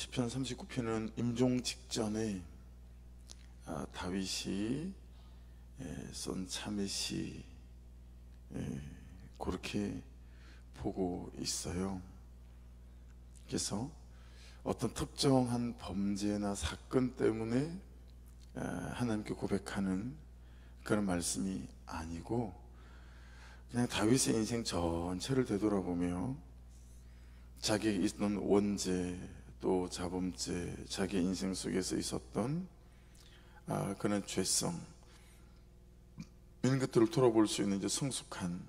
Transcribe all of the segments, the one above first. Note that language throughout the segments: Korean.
시편 39편은 임종 직전에 다윗이 쓴 참의 시, 그렇게 보고 있어요. 그래서 어떤 특정한 범죄나 사건 때문에 하나님께 고백하는 그런 말씀이 아니고, 그냥 다윗의 인생 전체를 되돌아보며 자기에게 있던 원죄, 또 자범죄, 자기 인생 속에서 있었던 그런 죄성, 이런 것들을 돌아볼 수 있는 성숙한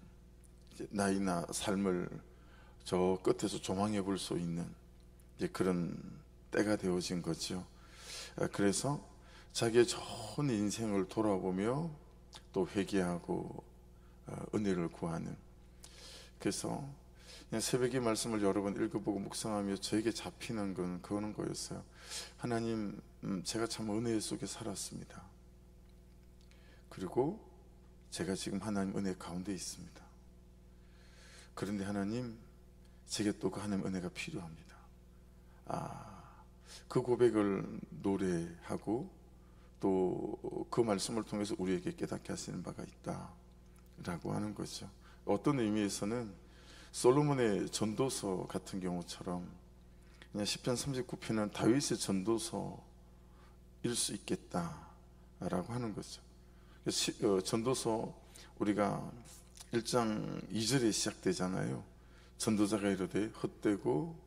나이나 삶을 저 끝에서 조망해 볼 수 있는 그런 때가 되어진 거죠. 그래서 자기의 전 인생을 돌아보며 또 회개하고 은혜를 구하는, 그래서 그냥 새벽의 말씀을 여러 번 읽어보고 묵상하며 저에게 잡히는 건 그런 거였어요. 하나님, 제가 참 은혜 속에 살았습니다. 그리고 제가 지금 하나님 은혜 가운데 있습니다. 그런데 하나님, 제게 또 그 하나님 은혜가 필요합니다. 그 고백을 노래하고 또 그 말씀을 통해서 우리에게 깨닫게 하시는 바가 있다 라고 하는 거죠. 어떤 의미에서는 솔로몬의 전도서 같은 경우처럼 그냥 시편 39편은 다윗의 전도서일 수 있겠다라고 하는 거죠. 전도서 우리가 1장 2절에 시작되잖아요. 전도자가 이르되 헛되고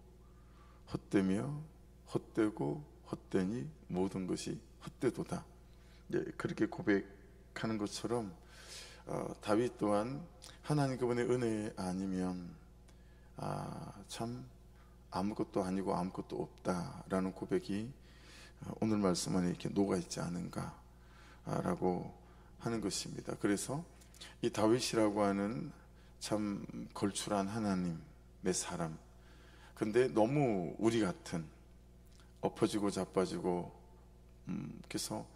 헛되며 헛되고 헛되니 모든 것이 헛되도다. 그렇게 고백하는 것처럼 다윗 또한 하나님 그분의 은혜 아니면 참 아무것도 아니고 아무것도 없다라는 고백이 오늘 말씀 안에 이렇게 녹아있지 않은가 라고 하는 것입니다. 그래서 이 다윗이라고 하는 참 걸출한 하나님의 사람, 근데 너무 우리 같은 엎어지고 자빠지고, 그래서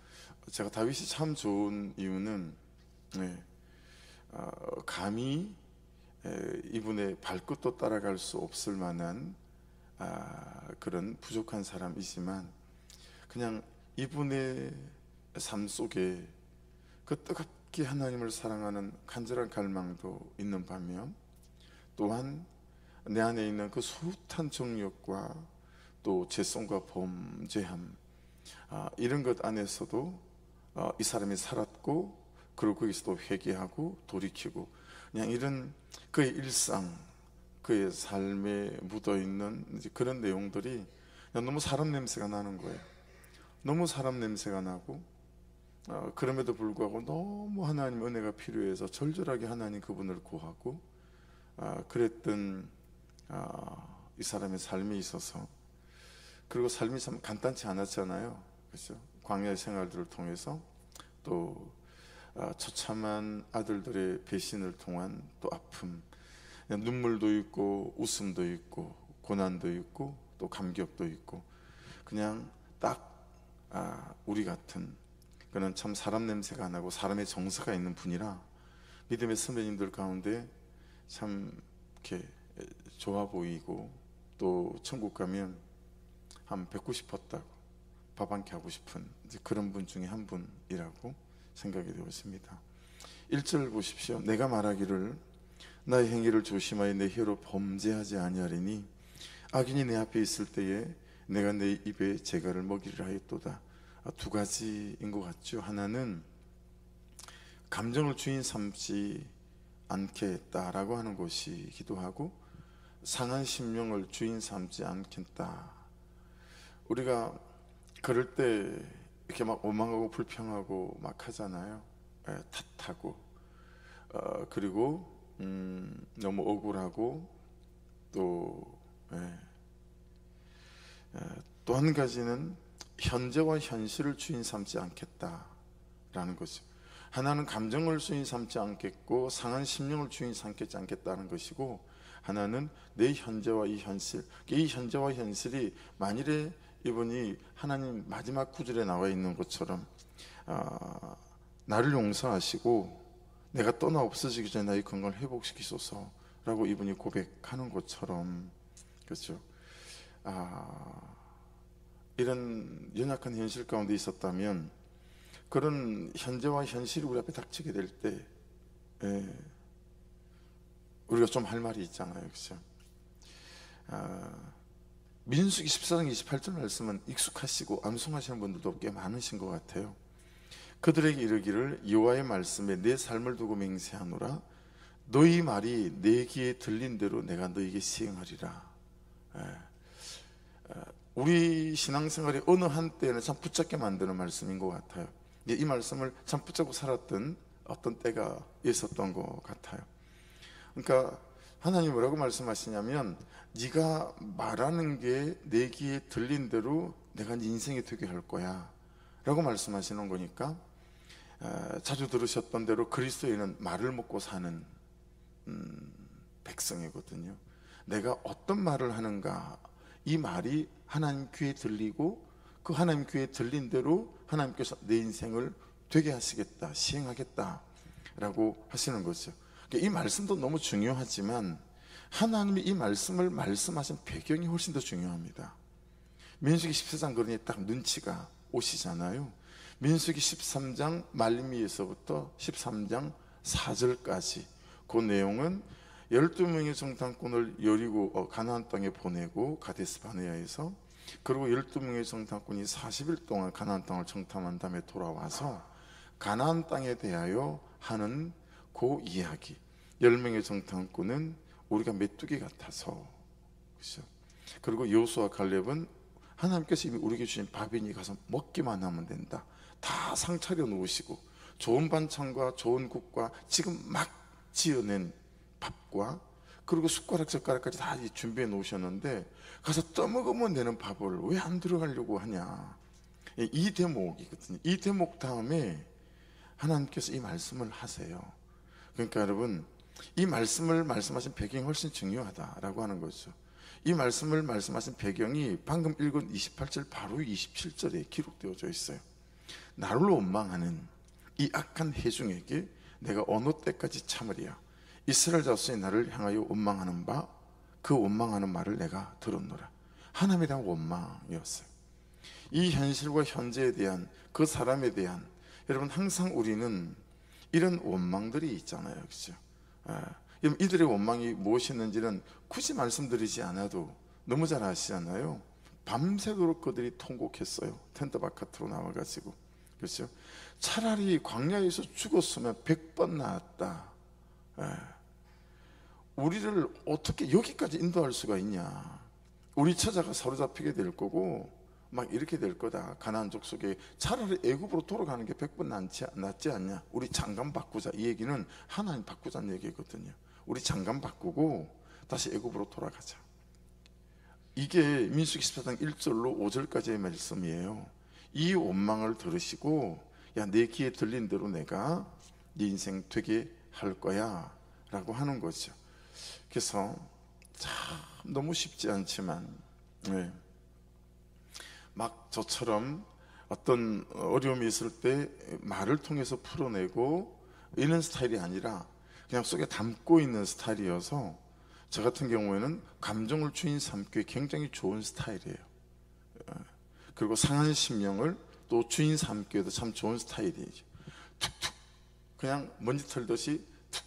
제가 다윗이 참 좋은 이유는 감히 이분의 발끝도 따라갈 수 없을 만한 그런 부족한 사람이지만, 그냥 이분의 삶 속에 그 뜨겁게 하나님을 사랑하는 간절한 갈망도 있는 반면, 또한 내 안에 있는 그 숱한 정욕과 또 죄성과 범죄함, 이런 것 안에서도 이 사람이 살았고, 그리고 거기서도 회개하고 돌이키고, 그냥 이런 그의 일상, 그의 삶에 묻어있는 그런 내용들이 그냥 너무 사람 냄새가 나는 거예요. 너무 사람 냄새가 나고, 그럼에도 불구하고 너무 하나님 은혜가 필요해서 절절하게 하나님 그분을 구하고 그랬던 이 사람의 삶이 있어서, 그리고 삶이 참 간단치 않았잖아요. 그렇죠? 광야 생활들을 통해서 또 처참한 아들들의 배신을 통한 또 아픔, 눈물도 있고 웃음도 있고 고난도 있고 또 감격도 있고, 그냥 딱 우리 같은, 그는 참 사람 냄새가 안 나고 사람의 정서가 있는 분이라 믿음의 선배님들 가운데 참 이렇게 좋아 보이고, 또 천국 가면 한 뵙고 싶었다고 밥 한 끼 하고 싶은 그런 분 중에 한 분이라고 생각이 되었습니다. 1절 보십시오. 내가 말하기를 나의 행위를 조심하여 내 혀로 범죄하지 아니하리니 악인이 내 앞에 있을 때에 내가 내 입에 재갈을 먹이리라 하였도다. 두 가지인 것 같죠. 하나는 감정을 주인 삼지 않겠다라고 하는 것이기도 하고, 상한 심령을 주인 삼지 않겠다. 우리가 그럴 때 이렇게 막 원망하고 불평하고 막 하잖아요. 탓하고, 그리고 너무 억울하고, 또 또 한 가지는 현재와 현실을 주인 삼지 않겠다라는 것이죠. 하나는 감정을 주인 삼지 않겠고 상한 심령을 주인 삼지 않겠다는 것이고, 하나는 내 현재와 이 현실, 이 현재와 현실이 만일에 이분이 하나님 마지막 구절에 나와 있는 것처럼 나를 용서하시고 내가 떠나 없어지기 전에 나의 건강을 회복시키소서 라고 이분이 고백하는 것처럼, 그렇죠? 이런 연약한 현실 가운데 있었다면, 그런 현재와 현실이 우리 앞에 닥치게 될 때 우리가 좀 할 말이 있잖아요, 그렇죠? 민수기 14장 28절 말씀은 익숙하시고 암송하시는 분들도 꽤 많으신 것 같아요. 그들에게 이르기를 여호와의 말씀에 내 삶을 두고 맹세하노라. 너희 말이 내 귀에 들린 대로 내가 너에게 시행하리라. 우리 신앙생활의 어느 한때는 참 붙잡게 만드는 말씀인 것 같아요. 이 말씀을 참 붙잡고 살았던 어떤 때가 있었던 것 같아요. 그러니까 하나님 뭐라고 말씀하시냐면, 네가 말하는 게 내 귀에 들린 대로 내가 네 인생이 되게 할 거야 라고 말씀하시는 거니까, 자주 들으셨던 대로 그리스도인은 말을 먹고 사는 백성이거든요. 내가 어떤 말을 하는가, 이 말이 하나님 귀에 들리고 그 하나님 귀에 들린 대로 하나님께서 내 인생을 되게 하시겠다, 시행하겠다 라고 하시는 거죠. 이 말씀도 너무 중요하지만 하나님이 이 말씀을 말씀하신 배경이 훨씬 더 중요합니다. 민수기 14장 그러니 딱 눈치가 오시잖아요. 민수기 13장 말미에서부터 13장 4절까지 그 내용은 12명의 정탐꾼을 여리고 가나안 땅에 보내고 가데스 바네아에서, 그리고 12명의 정탐꾼이 40일 동안 가나안 땅을 정탐한 다음에 돌아와서 가나안 땅에 대하여 하는 그 이야기. 10명의 정탐꾼은 우리가 메뚜기 같아서, 그렇죠? 그리고 여호수아 갈렙은 하나님께서 이미 우리에게 주신 밥이니 가서 먹기만 하면 된다. 다 상 차려 놓으시고 좋은 반찬과 좋은 국과 지금 막 지어낸 밥과 그리고 숟가락 젓가락까지 다 준비해 놓으셨는데 가서 떠먹으면 되는 밥을 왜 안 들어가려고 하냐. 이 대목이거든요. 이 대목 다음에 하나님께서 이 말씀을 하세요. 그러니까 여러분, 이 말씀을 말씀하신 배경이 훨씬 중요하다라고 하는 거죠. 이 말씀을 말씀하신 배경이 방금 읽은 28절 바로 27절에 기록되어져 있어요. 나를 원망하는 이 악한 회중에게 내가 어느 때까지 참으리야. 이스라엘 자손이 나를 향하여 원망하는 바 그 원망하는 말을 내가 들었노라. 하나님에 대한 원망이었어요. 이 현실과 현재에 대한, 그 사람에 대한, 여러분 항상 우리는 이런 원망들이 있잖아요, 그렇죠? 이들의 원망이 무엇이었는지는 굳이 말씀드리지 않아도 너무 잘 아시잖아요. 밤새도록 그들이 통곡했어요. 텐트 바깥으로 나와가지고, 그렇죠? 차라리 광야에서 죽었으면 100번 나았다. 우리를 어떻게 여기까지 인도할 수가 있냐. 우리 처자가 사로잡히게 될 거고 막 이렇게 될 거다. 가나안 족속에 차라리 애굽으로 돌아가는 게 100번 낫지 않냐. 우리 장관 바꾸자. 이 얘기는 하나님 바꾸자는 얘기거든요. 우리 장관 바꾸고 다시 애굽으로 돌아가자. 이게 민수기 14장 1절로 5절까지의 말씀이에요. 이 원망을 들으시고, 야, 내 귀에 들린 대로 내가 네 인생 되게 할 거야 라고 하는 거죠. 그래서 참 너무 쉽지 않지만 막 저처럼 어떤 어려움이 있을 때 말을 통해서 풀어내고 이런 스타일이 아니라 그냥 속에 담고 있는 스타일이어서, 저 같은 경우에는 감정을 주인 삼기 굉장히 좋은 스타일이에요. 그리고 상한 심령을 또 주인 삼기에도 참 좋은 스타일이에요. 툭툭 그냥 먼지 털듯이 툭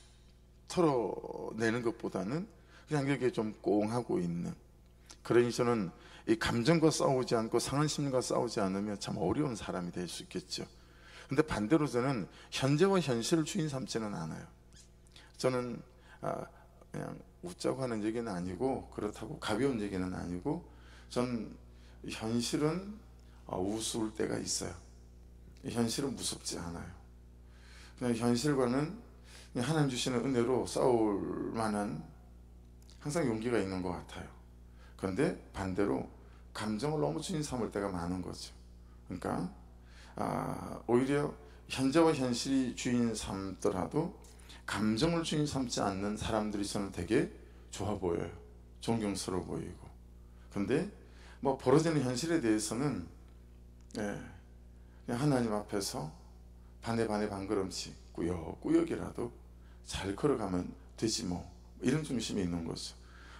털어내는 것보다는 그냥 이렇게 좀 꽁하고 있는, 그러니 저는 이 감정과 싸우지 않고 상한 심령과 싸우지 않으면 참 어려운 사람이 될 수 있겠죠. 근데 반대로 저는 현재와 현실을 주인 삼지는 않아요. 저는 그냥 웃자고 하는 얘기는 아니고, 그렇다고 가벼운 얘기는 아니고, 전 현실은 우스울 때가 있어요. 현실은 무섭지 않아요. 그냥 현실과는 하나님 주시는 은혜로 싸울 만한 항상 용기가 있는 것 같아요. 그런데 반대로 감정을 너무 주인 삼을 때가 많은 거죠. 그러니까 오히려 현재와 현실이 주인 삼더라도 감정을 주인 삼지 않는 사람들이 저는 되게 좋아 보여요. 존경스러워 보이고. 근데 뭐 벌어지는 현실에 대해서는 그냥 하나님 앞에서 반에 반걸음씩 꾸역꾸역이라도 잘 걸어가면 되지 뭐, 이런 중심이 있는 거죠.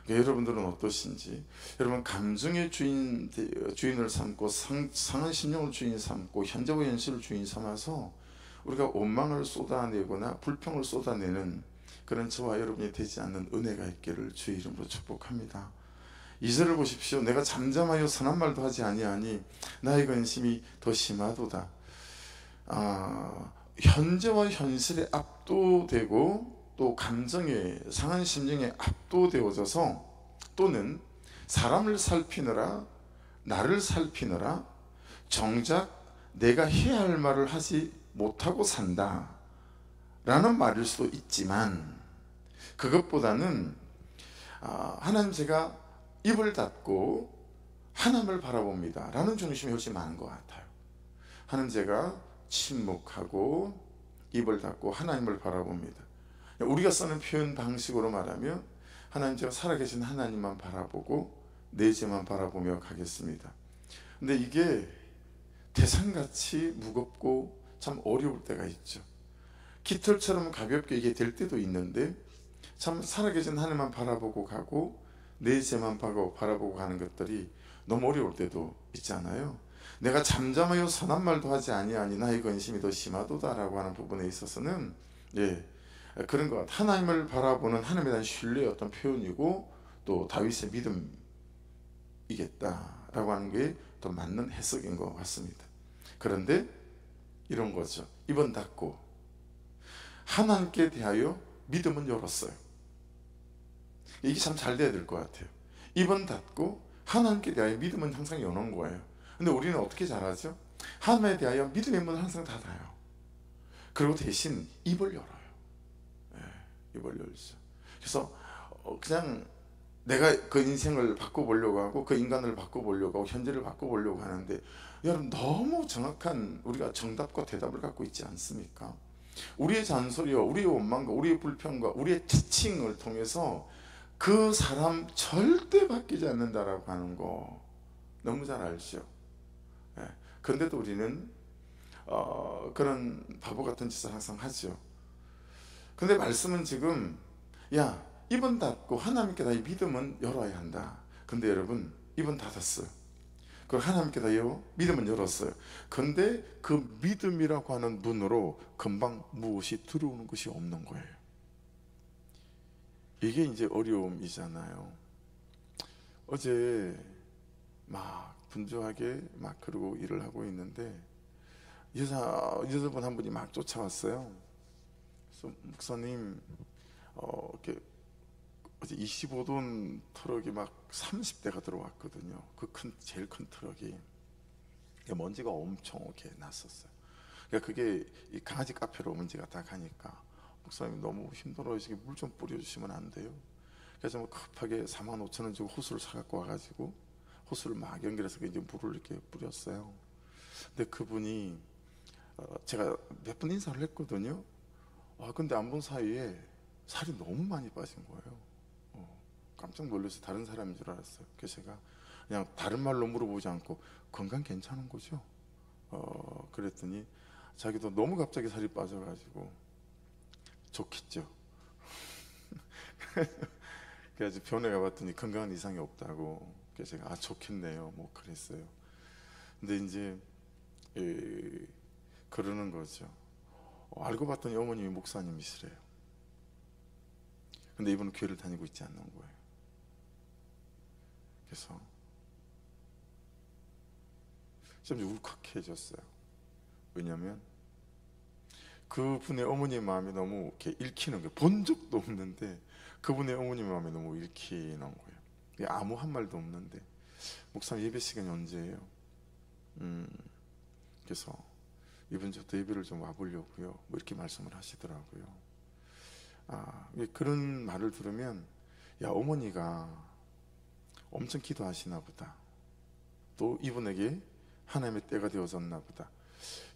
여러분들은 어떠신지? 여러분 감정의 주인을 삼고 상한 심령을 주인 삼고 현재와 현실을 주인 삼아서 우리가 원망을 쏟아내거나 불평을 쏟아내는 그런 저와 여러분이 되지 않는 은혜가 있기를 주의 이름으로 축복합니다. 2절을 보십시오. 내가 잠잠하여 선한 말도 하지 아니하니 나의 근심이 더 심하도다. 현재와 현실에 압도되고 또 감정에 상한 심정에 압도되어져서 또는 사람을 살피느라 나를 살피느라 정작 내가 해야 할 말을 하지 못하고 산다 라는 말일 수도 있지만, 그것보다는 하나님 제가 입을 닫고 하나님을 바라봅니다 라는 중심이 훨씬 많은 것 같아요. 하나님 제가 침묵하고 입을 닫고 하나님을 바라봅니다. 우리가 쓰는 표현 방식으로 말하면 하나님 제가 살아계신 하나님만 바라보고 내 죄만 바라보며 가겠습니다. 근데 이게 대상같이 무겁고 참 어려울 때가 있죠. 깃털처럼 가볍게 이게 될 때도 있는데 참 살아계신 하나님만 바라보고 가고 내 죄만 바라보고 가는 것들이 너무 어려울 때도 있잖아요. 내가 잠잠하여 선한 말도 하지 아니하니 나의 근심이 더 심하도다 라고 하는 부분에 있어서는 그런 것 같아요. 하나님을 바라보는 하나님에 대한 신뢰의 어떤 표현이고 또 다윗의 믿음이겠다 라고 하는 게 더 맞는 해석인 것 같습니다. 그런데 이런 거죠. 입은 닫고 하나님께 대하여 믿음은 열었어요. 이게 참 잘 돼야 될 것 같아요. 입은 닫고 하나님께 대하여 믿음은 항상 여는 거예요. 근데 우리는 어떻게 잘하죠? 하나님에 대하여 믿음의 문은 항상 닫아요. 그리고 대신 입을 열어요. 입을 열죠. 그래서 그냥 내가 그 인생을 바꿔보려고 하고 그 인간을 바꿔보려고 하고 현재를 바꿔보려고 하는데, 여러분 너무 정확한 우리가 정답과 대답을 갖고 있지 않습니까? 우리의 잔소리와 우리의 원망과 우리의 불평과 우리의 지칭을 통해서 그 사람 절대 바뀌지 않는다라고 하는 거 너무 잘 알죠. 그런데도 우리는 그런 바보 같은 짓을 항상 하죠. 근데 말씀은 지금 입은 닫고 하나님께 나의 믿음은 열어야 한다. 근데 여러분 입은 닫았어요. 그리고 하나님께 나의 믿음은 열었어요. 근데 그 믿음이라고 하는 문으로 금방 무엇이 들어오는 것이 없는 거예요. 이게 이제 어려움이잖아요. 어제 막 분주하게 막 그러고 일을 하고 있는데 여자분 한 분이 막 쫓아왔어요. 그래서 목사님 이렇게 어제 25돈 트럭이 막 30대가 들어왔거든요. 그 제일 큰 트럭이 먼지가 엄청 이렇게 났었어요. 그러니까 그게 이 강아지 카페로 먼지가 다 가니까 목사님 너무 힘들어요. 물 좀 뿌려주시면 안 돼요? 그래서 뭐 급하게 45,000원 주고 호수를 사갖고 와가지고 호수를 막 연결해서 이제 물을 이렇게 뿌렸어요. 근데 그분이 제가 몇 번 인사를 했거든요. 근데 안 본 사이에 살이 너무 많이 빠진 거예요. 깜짝 놀라서 다른 사람인 줄 알았어요. 그래서 제가 그냥 다른 말로 물어보지 않고 건강 괜찮은 거죠? 그랬더니 자기도 너무 갑자기 살이 빠져가지고 좋겠죠. 그래서 병원에 가봤더니 건강한 이상이 없다고. 그래서 제가 좋겠네요 뭐 그랬어요. 근데 이제 그러는 거죠. 알고 봤더니 어머님이 목사님이시래요. 근데 이분은 교회를 다니고 있지 않는 거예요. 그래서 좀 울컥해졌어요. 왜냐하면 그분의 어머니의 마음이 너무 이렇게 읽히는 거예요. 본 적도 없는데 그분의 어머니의 마음이 너무 읽히는 거예요. 아무 한 말도 없는데 목사님 예배 시간이 언제예요? 그래서 이번 주부터 예배를 좀 와보려고요. 뭐 이렇게 말씀을 하시더라고요. 그런 말을 들으면 어머니가 엄청 기도하시나 보다. 또 이분에게 하나님의 때가 되어졌나 보다.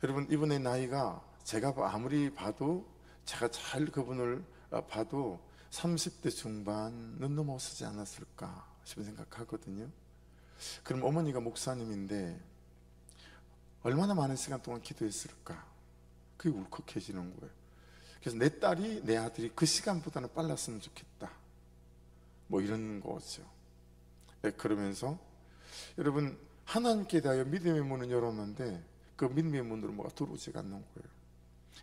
여러분 이분의 나이가 제가 아무리 봐도 제가 잘 그분을 봐도 30대 중반은 넘어서지 않았을까 싶은 생각하거든요. 그럼 어머니가 목사님인데 얼마나 많은 시간 동안 기도했을까? 그게 울컥해지는 거예요. 그래서 내 딸이 내 아들이 그 시간보다는 빨랐으면 좋겠다. 뭐 이런 거죠. 그러면서 여러분, 하나님께 대하여 믿음의 문을 열었는데 그 믿음의 문으로 뭐가 들어오지가 않는 거예요.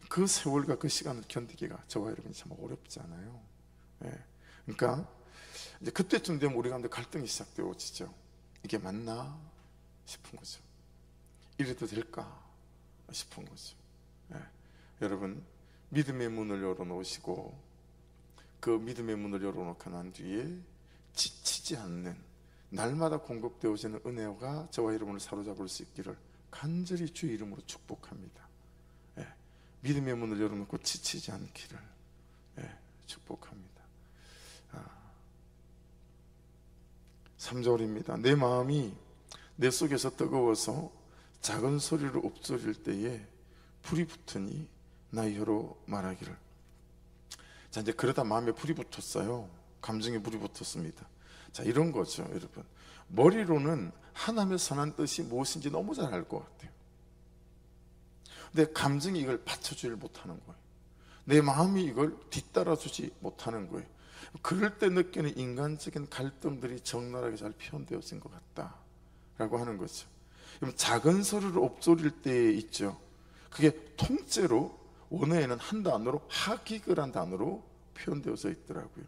그 세월과 그 시간을 견디기가 저와 여러분이 참 어렵잖아요. 그러니까 이제 그때쯤 되면 우리 가운데 갈등이 시작되어지죠. 이게 맞나 싶은 거죠. 이래도 될까 싶은 거죠. 여러분, 믿음의 문을 열어놓으시고 그 믿음의 문을 열어놓고 난 뒤에 지치지 않는 날마다 공급되어지는 은혜가 저와 여러분을 사로잡을 수 있기를 간절히 주의 이름으로 축복합니다. 믿음의 문을 열어놓고 지치지 않기를 축복합니다. 3절입니다. 내 마음이 내 속에서 뜨거워서 작은 소리로 읊조릴 때에 불이 붙으니 나 혀로 말하기를. 자, 이제 그러다 마음에 불이 붙었어요. 감정에 불이 붙었습니다. 자, 이런 거죠, 여러분. 머리로는 하나님의 선한 뜻이 무엇인지 너무 잘 알 것 같아요. 근데 감정이 이걸 받쳐주지 못하는 거예요. 내 마음이 이걸 뒤따라주지 못하는 거예요. 그럴 때 느끼는 인간적인 갈등들이 적나라하게 잘 표현되어진 것 같다라고 하는 거죠. 작은 소리로 읊조릴 때 있죠. 그게 통째로 원어에는 한 단어로 하기그란 단어로 표현되어져 있더라고요.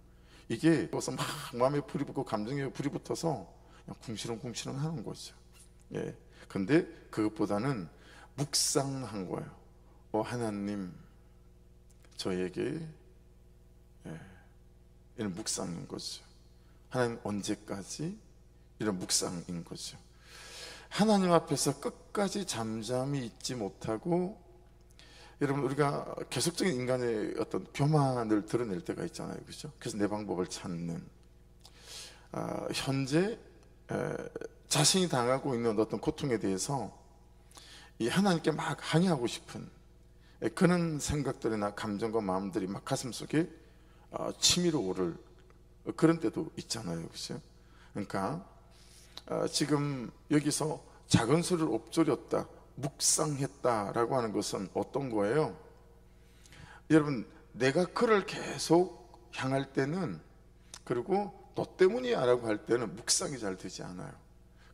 이게 벌써 막 마음에 불이 붙고 감정에 불이 붙어서 그냥 궁시렁궁시렁 하는 거죠. 근데 그것보다는 묵상한 거예요. 하나님, 저에게 이런 묵상인 거죠. 하나님, 언제까지? 이런 묵상인 거죠. 하나님 앞에서 끝까지 잠잠히 있지 못하고, 여러분, 우리가 계속적인 인간의 어떤 교만을 드러낼 때가 있잖아요, 그렇죠? 그래서 내 방법을 찾는, 현재 자신이 당하고 있는 어떤 고통에 대해서 이 하나님께 막 항의하고 싶은 그런 생각들이나 감정과 마음들이 막 가슴속에 치밀어 오를 그런 때도 있잖아요, 그렇죠? 그러니까 지금 여기서 작은 소리를 읊조렸다, 묵상했다라고 하는 것은 어떤 거예요? 여러분, 내가 그를 계속 향할 때는, 그리고 너 때문이야 라고 할 때는 묵상이 잘 되지 않아요.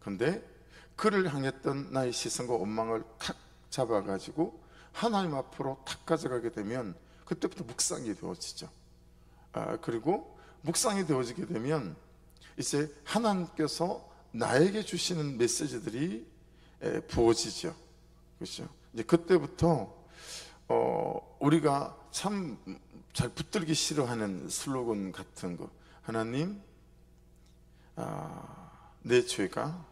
그런데 그를 향했던 나의 시선과 원망을 탁 잡아가지고 하나님 앞으로 탁 가져가게 되면 그때부터 묵상이 되어지죠. 그리고 묵상이 되어지게 되면 이제 하나님께서 나에게 주시는 메시지들이 부어지죠. 그렇죠? 이제 그때부터 우리가 참 잘 붙들기 싫어하는 슬로건 같은 거, 하나님, 내 죄가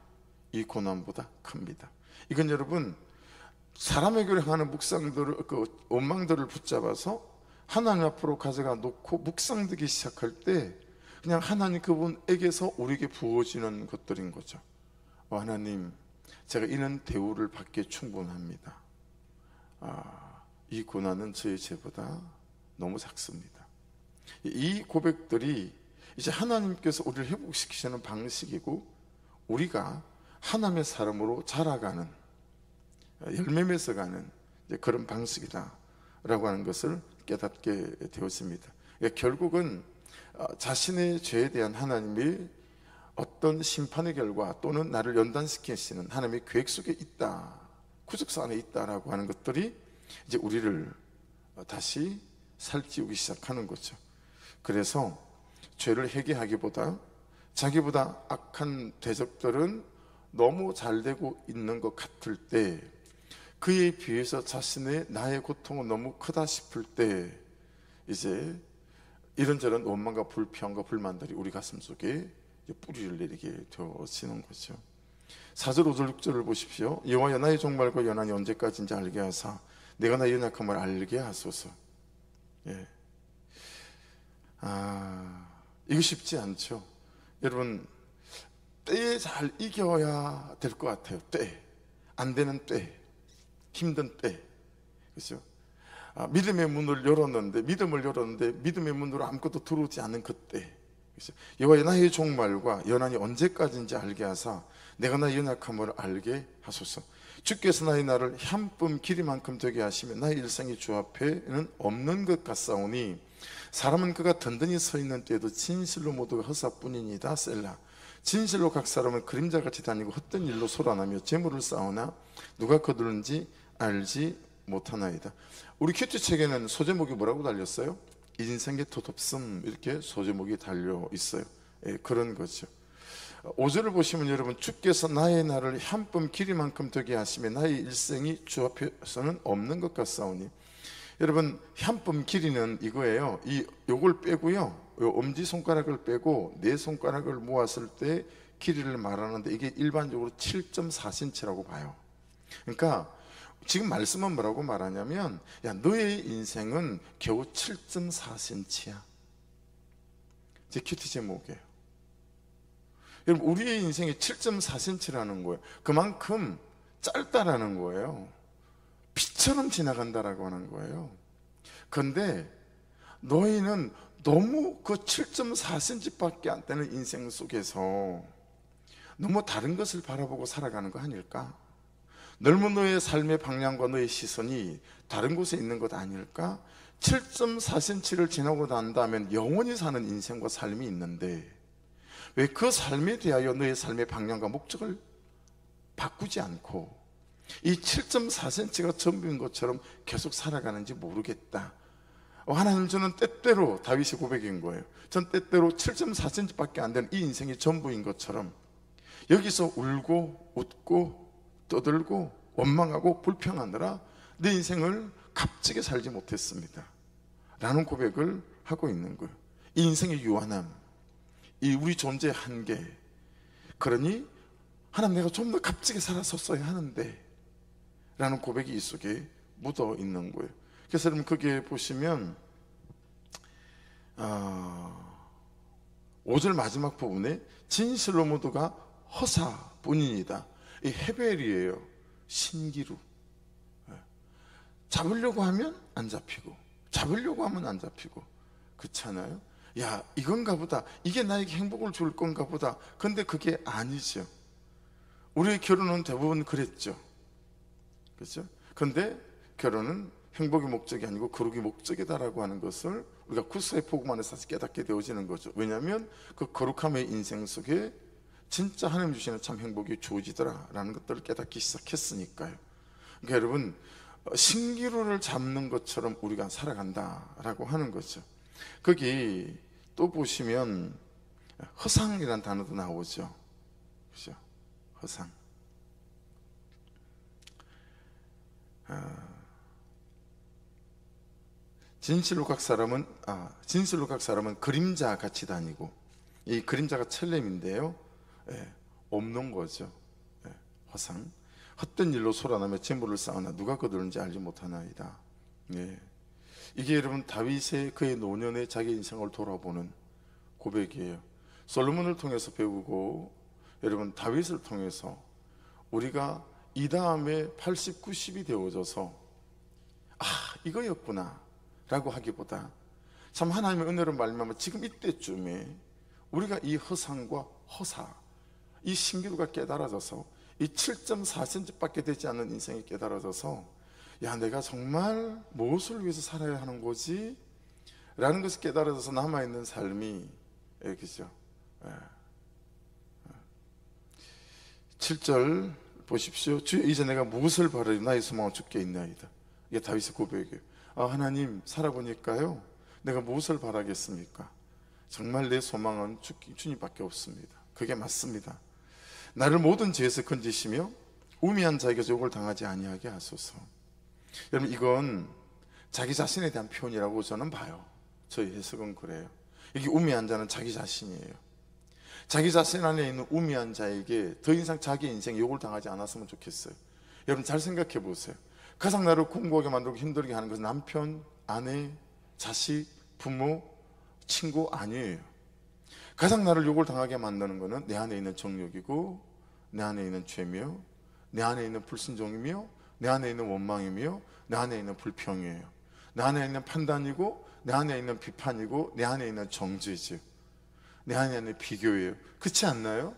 이 고난보다 큽니다. 이건 여러분, 사람에게 향하는 묵상들을, 그 원망들을 붙잡아서 하나님 앞으로 가져가 놓고 묵상되기 시작할 때 그냥 하나님 그분에게서 우리에게 부어지는 것들인 거죠. 하나님, 제가 이런 대우를 받기에 충분합니다. 이 고난은 저의 죄보다 너무 작습니다. 이 고백들이 이제 하나님께서 우리를 회복시키시는 방식이고, 우리가 하나님의 사람으로 자라가는, 열매 맺어가는 그런 방식이다라고 하는 것을 깨닫게 되었습니다. 결국은 자신의 죄에 대한 하나님의 어떤 심판의 결과 또는 나를 연단시키시는 하나님의 계획 속에 있다, 구속사 안에 있다라고 하는 것들이 이제 우리를 다시 살찌우기 시작하는 거죠. 그래서 죄를 회개하기보다 자기보다 악한 대적들은 너무 잘 되고 있는 것 같을 때, 그에 비해서 나의 고통은 너무 크다 싶을 때 이제 이런저런 원망과 불평과 불만들이 우리 가슴 속에 뿌리를 내리게 되어지는 거죠. 4절, 5절, 6절을 보십시오. 여호와여, 나의 종말과 연한이 언제까지인지 알게 하사 내가 나의 연약함을 알게 하소서. 이거 쉽지 않죠. 여러분, 때에 잘 이겨야 될 것 같아요. 때, 안 되는 때, 힘든 때, 그렇죠? 믿음의 문을 열었는데, 믿음의 문으로 아무것도 들어오지 않는 그때, 그렇죠? 여호와여, 나의 종말과 연한이 언제까지인지 알게 하사 내가 나의 연약함을 알게 하소서. 주께서 나의 날을 향품 길이만큼 되게 하시면 나의 일생이 주 앞에는 없는 것 같사오니 사람은 그가 든든히 서 있는 때에도 진실로 모두가 허사뿐이니이다. 셀라. 진실로 각 사람은 그림자같이 다니고 헛된 일로 소란하며 재물을 쌓으나 누가 거두는지 알지 못하나이다. 우리 큐티 책에는 소제목이 뭐라고 달렸어요? 인생의 덧없음, 이렇게 소제목이 달려 있어요. 예, 그런 거죠. 5절을 보시면 여러분, 주께서 나의 날을 한뼘 길이만큼 되게 하시며 나의 일생이 주 앞에서는 없는 것 같사오니. 여러분, 한뼘 길이는 이거예요. 요걸 빼고요, 요 엄지손가락을 빼고 네 손가락을 모았을 때 길이를 말하는데, 이게 일반적으로 7.4cm라고 봐요. 그러니까 지금 말씀은 뭐라고 말하냐면, 야, 너의 인생은 겨우 7.4cm야. 제 큐티 제목이에요. 여러분, 우리의 인생이 7.4cm라는 거예요. 그만큼 짧다라는 거예요. 피처럼 지나간다라고 하는 거예요. 그런데 너희는 너무 그 7.4cm밖에 안 되는 인생 속에서 너무 다른 것을 바라보고 살아가는 거 아닐까? 넓은 너의 삶의 방향과 너의 시선이 다른 곳에 있는 것 아닐까? 7.4cm를 지나고 난 다음엔 영원히 사는 인생과 삶이 있는데, 왜 그 삶에 대하여 너의 삶의 방향과 목적을 바꾸지 않고 이 7.4cm가 전부인 것처럼 계속 살아가는지 모르겠다. 하나님, 저는 때때로, 다윗의 고백인 거예요, 전 때때로 7.4cm밖에 안 되는 이 인생이 전부인 것처럼 여기서 울고 웃고 떠들고 원망하고 불평하느라 내 인생을 값지게 살지 못했습니다 라는 고백을 하고 있는 거예요. 이 인생의 유한함, 이 우리 존재의 한계, 그러니 하나님, 내가 좀 더 값지게 살았었어야 하는데 라는 고백이 이 속에 묻어 있는 거예요. 그래서 여러분, 거기에 보시면 5절 마지막 부분에 진실로 모두가 허사뿐이니이다. 이 헤벨이에요. 신기루. 잡으려고 하면 안 잡히고, 잡으려고 하면 안 잡히고, 그렇잖아요. 야, 이건가 보다, 이게 나에게 행복을 줄 건가 보다. 근데 그게 아니죠. 우리의 결혼은 대부분 그랬죠. 그렇죠? 근데 결혼은 행복의 목적이 아니고 거룩의 목적이다라고 하는 것을 우리가 구스의 복음 안에서 깨닫게 되어지는 거죠. 왜냐하면 그 거룩함의 인생 속에 진짜 하나님 주시는 참 행복이 주어지더라 라는 것들을 깨닫기 시작했으니까요. 그러니까 여러분, 신기루를 잡는 것처럼 우리가 살아간다라고 하는 거죠. 거기 또 보시면 허상이라는 단어도 나오죠. 그렇죠? 허상. 진실로 각 사람은 그림자 같이 다니고, 이 그림자가 첼렘인데요, 없는 거죠. 허상. 헛된 일로 소란하며 재물을 쌓으나 누가 거두는지 알지 못하나이다. 이게 여러분, 다윗의 그의 노년의 자기 인생을 돌아보는 고백이에요. 솔로몬을 통해서 배우고, 여러분, 다윗을 통해서 우리가 이 다음에 80, 90이 되어져서 이거였구나 라고 하기보다, 참 하나님의 은혜로 말미암아 지금 이때쯤에 우리가 이 허상과 허사, 이 신기루가 깨달아져서 이 7.4cm밖에 되지 않는 인생이 깨달아져서, 야, 내가 정말 무엇을 위해서 살아야 하는 거지? 라는 것을 깨달아져서 남아있는 삶이, 그죠? 7절 보십시오. 주여, 이제 내가 무엇을 바라리? 나의 소망은 주께 있나이다. 이게 다윗의 고백이에요. 하나님, 살아보니까요, 내가 무엇을 바라겠습니까? 정말 내 소망은 주님밖에 없습니다. 그게 맞습니다. 나를 모든 죄에서 건지시며 우미한 자에게 욕을 당하지 아니하게 하소서. 여러분, 이건 자기 자신에 대한 표현이라고 저는 봐요. 저희 해석은 그래요. 이게 우미한 자는 자기 자신이에요. 자기 자신 안에 있는 우미한 자에게 더 이상 자기 인생에 욕을 당하지 않았으면 좋겠어요. 여러분, 잘 생각해 보세요. 가장 나를 공고하게 만들고 힘들게 하는 것은 남편, 아내, 자식, 부모, 친구 아니에요. 가장 나를 욕을 당하게 만드는 것은 내 안에 있는 정욕이고, 내 안에 있는 죄며, 내 안에 있는 불순종이며, 내 안에 있는 원망이며, 내 안에 있는 불평이에요. 내 안에 있는 판단이고, 내 안에 있는 비판이고, 내 안에 있는 정죄죠. 내 안에 있는 비교예요. 그렇지 않나요?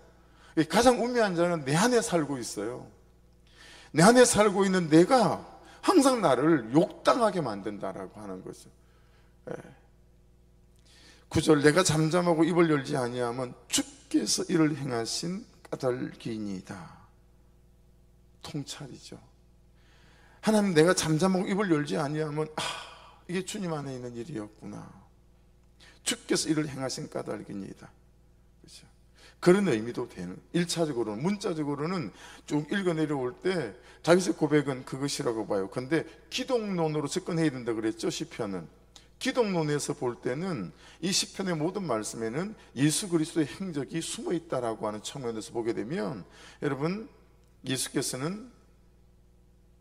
가장 우매한 자는 내 안에 살고 있어요. 내 안에 살고 있는 내가 항상 나를 욕당하게 만든다라고 하는 거죠. 9절 내가 잠잠하고 입을 열지 아니하면 주께서 이를 행하신 까닭이니이다. 통찰이죠. 하나님, 내가 잠잠하고 입을 열지 아니하면 이게 주님 안에 있는 일이었구나. 주께서 이를 행하신 까닭이니이다. 그렇죠? 그런 의미도 되는, 1차적으로는, 문자적으로는 쭉 읽어 내려올 때 다윗의 고백은 그것이라고 봐요. 근데 기독론으로 접근해야 된다 그랬죠. 시편은 기독론에서 볼 때는 이 시편의 모든 말씀에는 예수 그리스도의 행적이 숨어 있다라고 하는 측면에서 보게 되면, 여러분, 예수께서는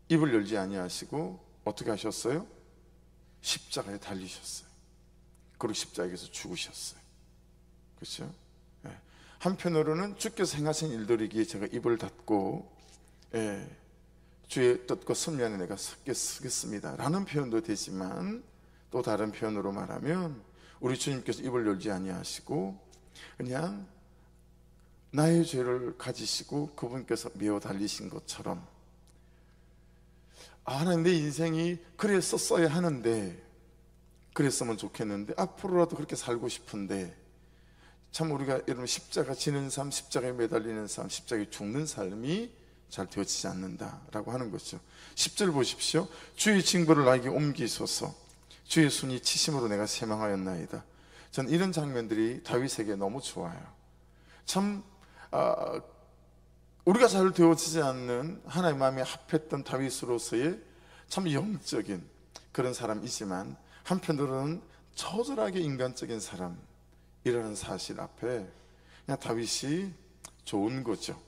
입을 열지 아니하시고 어떻게 하셨어요? 십자가에 달리셨어요. 그리고 십자가에서 죽으셨어요. 그렇죠? 네. 한편으로는 주께서 행하신 일들이기에 제가 입을 닫고 주의 뜻과 섭리 안에 내가 서겠습니다 라는 표현도 되지만, 또 다른 표현으로 말하면 우리 주님께서 입을 열지 아니하시고 그냥 나의 죄를 가지시고 그분께서 메어 달리신 것처럼, 하나님, 내 인생이 그랬었어야 하는데, 그랬으면 좋겠는데, 앞으로라도 그렇게 살고 싶은데, 참 우리가 여러분 십자가 지는 삶, 십자가에 매달리는 삶, 십자가에 죽는 삶이 잘 되어지지 않는다라고 하는 거죠. 10절 보십시오. 주의 징벌을 나에게 옮기소서, 주의 손이 치심으로 내가 세망하였나이다. 전 이런 장면들이 다윗에게 너무 좋아요. 참 우리가 잘 되어지지 않는 하나님 마음에 합했던 다윗으로서의 참 영적인 그런 사람이지만, 한편으로는 처절하게 인간적인 사람이라는 사실 앞에 그냥 다윗이 좋은 거죠.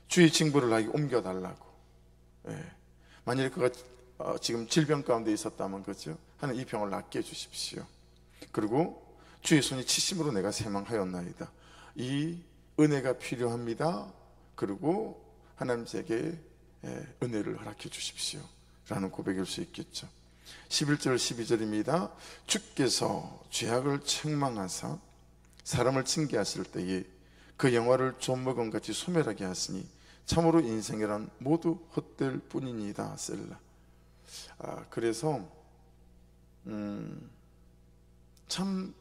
주의 징벌을 나에게 옮겨달라고. 만약에 그가 지금 질병 가운데 있었다면, 그죠? 하나님, 이 병을 낫게 해주십시오. 그리고 주의 손이 치심으로 내가 세망하였나이다. 이 은혜가 필요합니다. 그리고 하나님 제게 은혜를 허락해 주십시오 라는 고백일 수 있겠죠. 11절 12절입니다. 주께서 죄악을 책망하사 사람을 징계하실 때에 그 영화를 좀먹음같이 소멸하게 하시니 참으로 인생이란 모두 헛될 뿐이니이다. 셀라. 그래서 참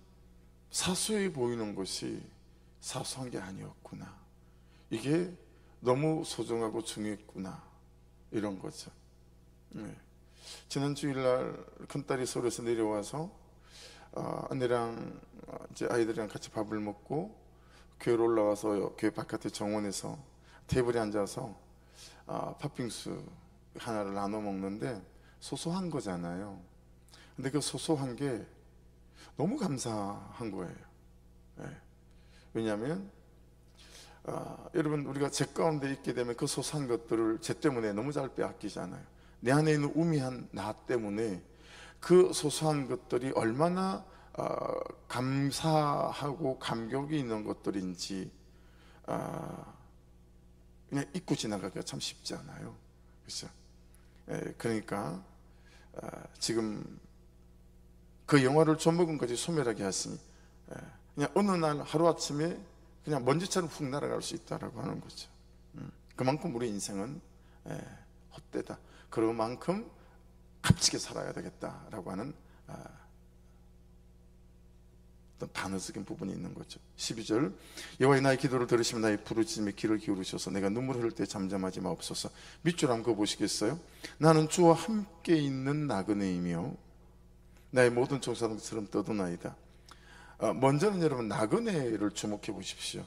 사소해 보이는 것이 사소한 게 아니었구나, 이게 너무 소중하고 중요했구나, 이런 거죠. 지난 주일날 큰딸이 서울에서 내려와서 아내랑 이제 아이들이랑 같이 밥을 먹고 교회로 올라와서 교회 바깥에 정원에서 테이블에 앉아서 팥빙수 하나를 나눠 먹는데, 소소한 거잖아요. 근데 그 소소한 게 너무 감사한 거예요. 왜냐하면 여러분, 우리가 죄 가운데 있게 되면 그 소소한 것들을 죄 때문에 너무 잘 빼앗기잖아요. 내 안에 있는 우미한 나 때문에 그 소소한 것들이 얼마나 감사하고 감격이 있는 것들인지 그냥 잊고 지나가기가 참 쉽지 않아요. 그렇죠? 그러니까 지금 그 영화를 좀먹음까지 소멸하게 하시니 그냥 어느 날 하루아침에 그냥 먼지처럼 훅 날아갈 수 있다라고 하는 거죠. 그만큼 우리 인생은 헛되다, 그만큼 값지게 살아야 되겠다라고 하는 어떤 반어적인 부분이 있는 거죠. 12절 여호와의 나의 기도를 들으시면 나의 부르짖음에 귀를 기울이셔서 내가 눈물 흘릴 때 잠잠하지 마옵소서. 밑줄 한번 그어보시겠어요? 나는 주와 함께 있는 나그네이며 나의 모든 종사들처럼 떠도나이다. 먼저는 여러분 나그네를 주목해 보십시오.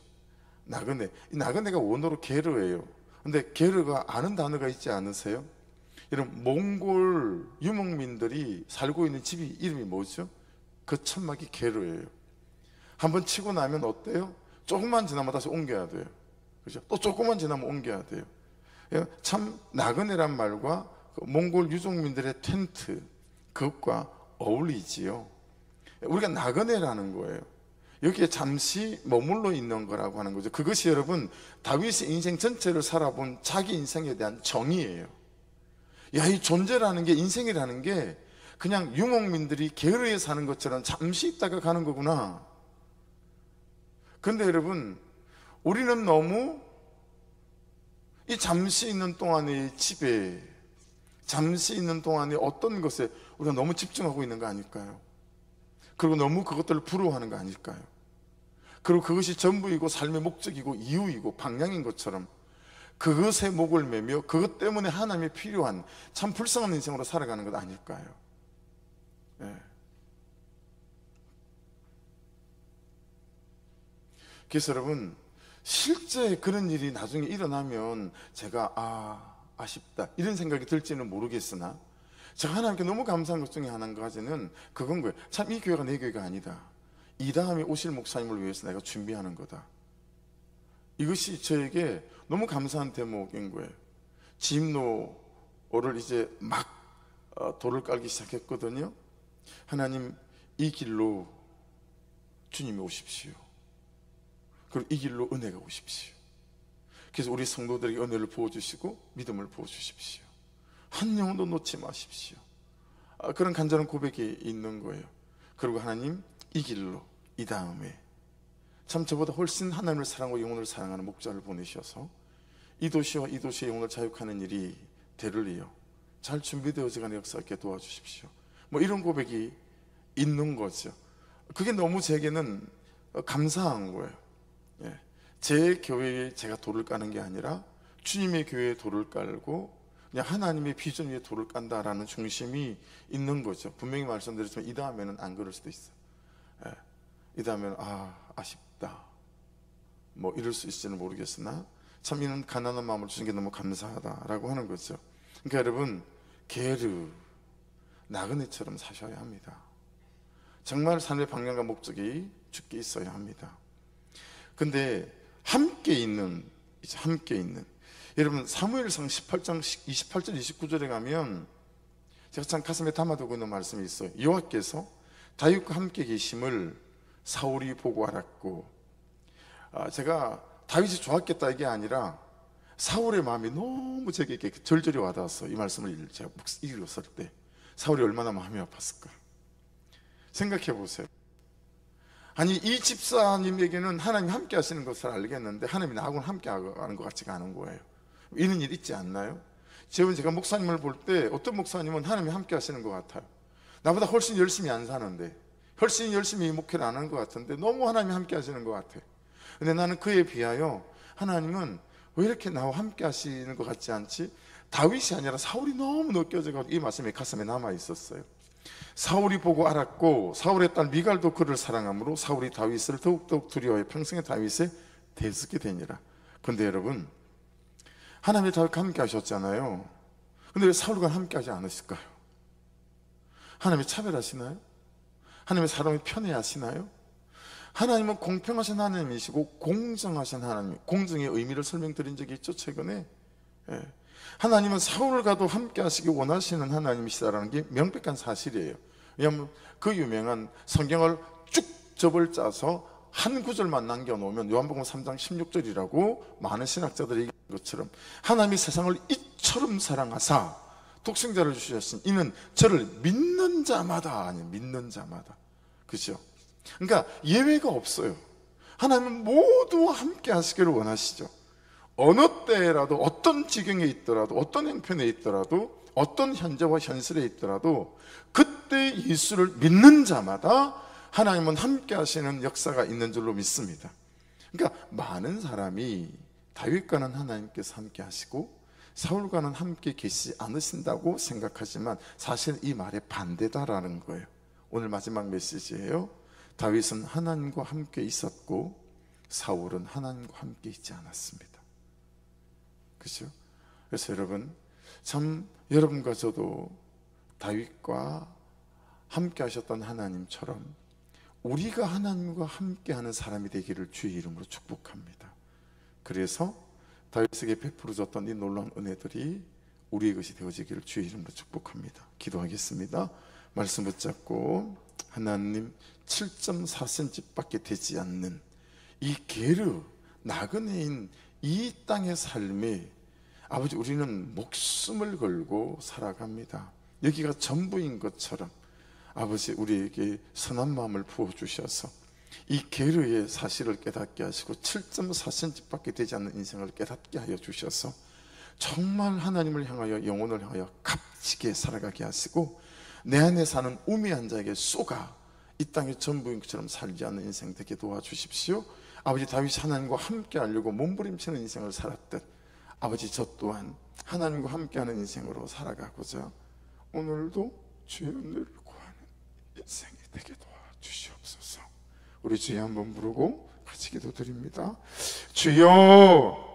나그네, 이 나그네가 원어로 게르예요. 근데 게르가 아는 단어가 있지 않으세요? 여러분, 몽골 유목민들이 살고 있는 집이 이름이 뭐죠? 그 천막이 게르예요. 한번 치고 나면 어때요? 조금만 지나면 다시 옮겨야 돼요. 그렇죠? 또 조금만 지나면 옮겨야 돼요. 참 나그네란 말과 그 몽골 유족민들의 텐트, 그것과 어울리지요. 우리가 나그네라는 거예요. 여기에 잠시 머물러 있는 거라고 하는 거죠. 그것이 여러분 다윗의 인생 전체를 살아본 자기 인생에 대한 정의예요. 야, 이 존재라는 게, 인생이라는 게 그냥 유목민들이 게르에 사는 것처럼 잠시 있다가 가는 거구나. 그런데 여러분, 우리는 너무 이 잠시 있는 동안의 집에, 잠시 있는 동안의 어떤 것에 우리가 너무 집중하고 있는 거 아닐까요? 그리고 너무 그것들을 부러워하는 거 아닐까요? 그리고 그것이 전부이고 삶의 목적이고 이유이고 방향인 것처럼 그것에 목을 매며 그것 때문에 하나님이 필요한 참 불쌍한 인생으로 살아가는 것 아닐까요? 예. 그래서 여러분, 실제 그런 일이 나중에 일어나면 제가 아쉽다 이런 생각이 들지는 모르겠으나, 제가 하나님께 너무 감사한 것 중에 하나는 그건 거예요. 참 이 교회가 내 교회가 아니다, 이 다음에 오실 목사님을 위해서 내가 준비하는 거다. 이것이 저에게 너무 감사한 대목인 거예요. 진입로를 이제 막 돌을 깔기 시작했거든요. 하나님, 이 길로 주님이 오십시오. 그리고 이 길로 은혜가 오십시오. 그래서 우리 성도들에게 은혜를 부어주시고 믿음을 부어주십시오. 한 영혼도 놓지 마십시오. 그런 간절한 고백이 있는 거예요. 그리고 하나님, 이 길로 이 다음에 참 저보다 훨씬 하나님을 사랑하고 영혼을 사랑하는 목자를 보내셔서 이 도시와 이 도시의 영혼을 자유하는 일이 되를이어 잘 준비되어지는 역사 있게 도와주십시오. 뭐 이런 고백이 있는 거죠. 그게 너무 제게는 감사한 거예요. 예. 제 교회에 제가 돌을 까는 게 아니라 주님의 교회에 돌을 깔고 그냥 하나님의 비전 위에 돌을 깐다라는 중심이 있는 거죠. 분명히 말씀드렸지만 이 다음에는 안 그럴 수도 있어요. 예. 이 다음에는 아쉽다 뭐 이럴 수 있을지는 모르겠으나 참 이런 가난한 마음을 주신 게 너무 감사하다라고 하는 거죠. 그러니까 여러분, 게으르 나그네처럼 사셔야 합니다. 정말 삶의 방향과 목적이 주께 있어야 합니다. 근데 함께 있는 여러분, 사무엘상 18장 28절 29절에 가면 제가 참 가슴에 담아두고 있는 말씀이 있어요. 여호와께서 다윗과 함께 계심을 사울이 보고 알았고, 제가 다윗이 좋았겠다 이게 아니라 사울의 마음이 너무 제게 절절히 와닿았어요. 이 말씀을 제가 읽었을 때 사울이 얼마나 마음이 아팠을까 생각해 보세요. 아니, 이 집사님에게는 하나님이 함께 하시는 것을 알겠는데 하나님이 나하고는 함께 하는 것 같지가 않은 거예요. 이런 일 있지 않나요? 제가 목사님을 볼 때 어떤 목사님은 하나님이 함께 하시는 것 같아요. 나보다 훨씬 열심히 안 사는데, 훨씬 열심히 목회를 안 하는 것 같은데 너무 하나님이 함께 하시는 것 같아요. 근데 나는 그에 비하여 하나님은 왜 이렇게 나와 함께 하시는 것 같지 않지? 다윗이 아니라 사울이 너무 느껴져가지고 이 말씀이 가슴에 남아 있었어요. 사울이 보고 알았고 사울의 딸 미갈도 그를 사랑하므로 사울이 다윗을 더욱더욱 두려워해 평생에 다윗에 대적이 되니라. 그런데 여러분, 하나님이 다윗과 함께 하셨잖아요. 근데 왜 사울과 함께 하지 않으실까요? 하나님이 차별하시나요? 하나님의 사람을 편애하시나요? 하나님은 공평하신 하나님이시고 공정하신 하나님, 공정의 의미를 설명드린 적이 있죠, 최근에. 예. 하나님은 사울과도 함께 하시기 원하시는 하나님이시다라는 게 명백한 사실이에요. 왜냐하면 그 유명한 성경을 쭉 접을 짜서 한 구절만 남겨놓으면 요한복음 3장 16절이라고 많은 신학자들이 얘기한 것처럼 하나님이 세상을 이처럼 사랑하사 독생자를 주셨으니 이는 저를 믿는 자마다, 아니 믿는 자마다, 그죠? 그러니까 예외가 없어요. 하나님은 모두와 함께 하시기를 원하시죠. 어느 때라도 어떤 지경에 있더라도 어떤 형편에 있더라도 어떤 현재와 현실에 있더라도 그때 예수를 믿는 자마다 하나님은 함께 하시는 역사가 있는 줄로 믿습니다. 그러니까 많은 사람이 다윗과는 하나님께서 함께 하시고 사울과는 함께 계시지 않으신다고 생각하지만 사실 이 말의 반대다라는 거예요. 오늘 마지막 메시지예요. 다윗은 하나님과 함께 있었고 사울은 하나님과 함께 있지 않았습니다. 그렇죠? 그래서 여러분, 참 여러분과 저도 다윗과 함께 하셨던 하나님처럼 우리가 하나님과 함께하는 사람이 되기를 주의 이름으로 축복합니다. 그래서 다윗에게 베풀어졌던 이 놀라운 은혜들이 우리의 것이 되어지기를 주의 이름으로 축복합니다. 기도하겠습니다. 말씀 붙잡고, 하나님, 7.4cm밖에 되지 않는 이 게으르 나그네인 이 땅의 삶에 아버지, 우리는 목숨을 걸고 살아갑니다. 여기가 전부인 것처럼 아버지, 우리에게 선한 마음을 부어주셔서 이 게으르의 사실을 깨닫게 하시고 7.4cm밖에 되지 않는 인생을 깨닫게 하여 주셔서 정말 하나님을 향하여, 영혼을 향하여 값지게 살아가게 하시고 내 안에 사는 우매한 자에게 쏘가 이 땅의 전부인 것처럼 살지 않는 인생 되게 도와주십시오. 아버지, 다윗이 하나님과 함께 하려고 몸부림치는 인생을 살았듯 아버지, 저 또한 하나님과 함께하는 인생으로 살아가고자 오늘도 주의 은혜를 구하는 인생이 되게 도와주시옵소서. 우리 주여 한번 부르고 같이 기도드립니다. 주여